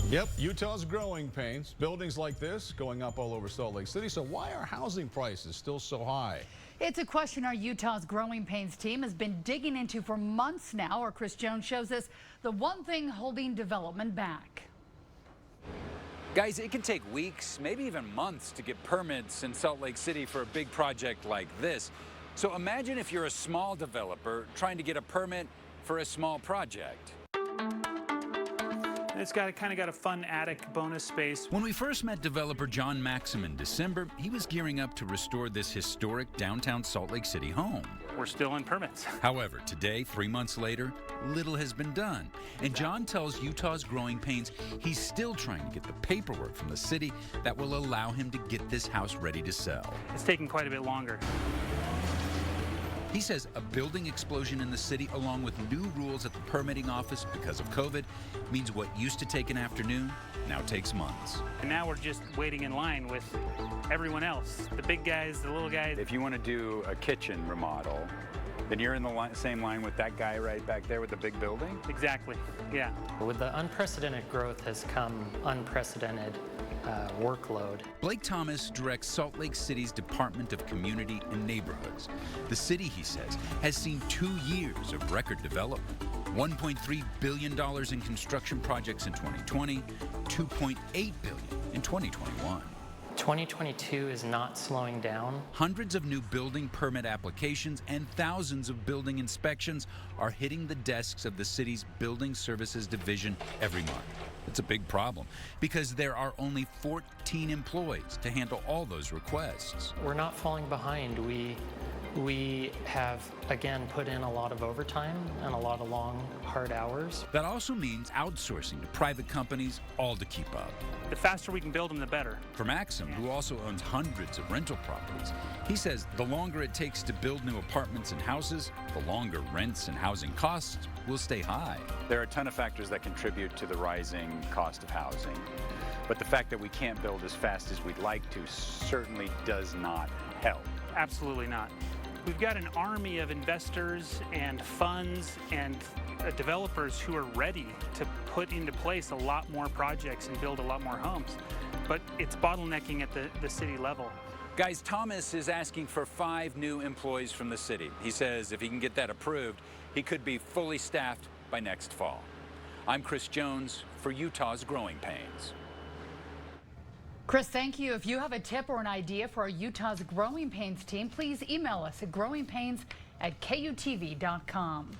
Yep, Utah's growing pains. Buildings like this going up all over Salt Lake City. So why are housing prices still so high? It's a question our Utah's Growing Pains team has been digging into for months now. Our Chris Jones shows us the one thing holding development back. Guys, it can take weeks, maybe even months to get permits in Salt Lake City for a big project like this. So imagine if you're a small developer trying to get a permit for a small project. It's kind of got a fun attic bonus space. When we first met developer John Maxim in December, he was gearing up to restore this historic downtown Salt Lake City home. We're still in permits. However, today, 3 months later, little has been done. And John tells Utah's Growing Pains he's still trying to get the paperwork from the city that will allow him to get this house ready to sell. It's taking quite a bit longer. He says a building explosion in the city, along with new rules at the permitting office because of COVID, means what used to take an afternoon now takes months. And now we're just waiting in line with everyone else, the big guys, the little guys. If you want to do a kitchen remodel, then you're in the same line with that guy right back there with the big building? Exactly, yeah. With the unprecedented growth has come unprecedented workload. Blake Thomas directs Salt Lake City's Department of Community and Neighborhoods. The city, he says, has seen 2 years of record development. $1.3 billion in construction projects in 2020, $2.8 billion in 2021. 2022 is not slowing down. Hundreds of new building permit applications and thousands of building inspections are hitting the desks of the city's Building Services Division every month. It's a big problem because there are only 14 employees to handle all those requests. We're not falling behind. We have, again, put in a lot of overtime and a lot of long, hard hours. That also means outsourcing to private companies, all to keep up. The faster we can build them, the better. For Maxim, who also owns hundreds of rental properties, he says the longer it takes to build new apartments and houses, the longer rents and housing costs will stay high. There are a ton of factors that contribute to the rising cost of housing, but the fact that we can't build as fast as we'd like to certainly does not help. Absolutely not. We've got an army of investors and funds and developers who are ready to put into place a lot more projects and build a lot more homes. But it's bottlenecking at the city level. Guys, Thomas is asking for 5 new employees from the city. He says if he can get that approved, he could be fully staffed by next fall. I'm Chris Jones for Utah's Growing Pains. Chris, thank you. If you have a tip or an idea for our Utah's Growing Pains team, please email us at growingpains@kutv.com.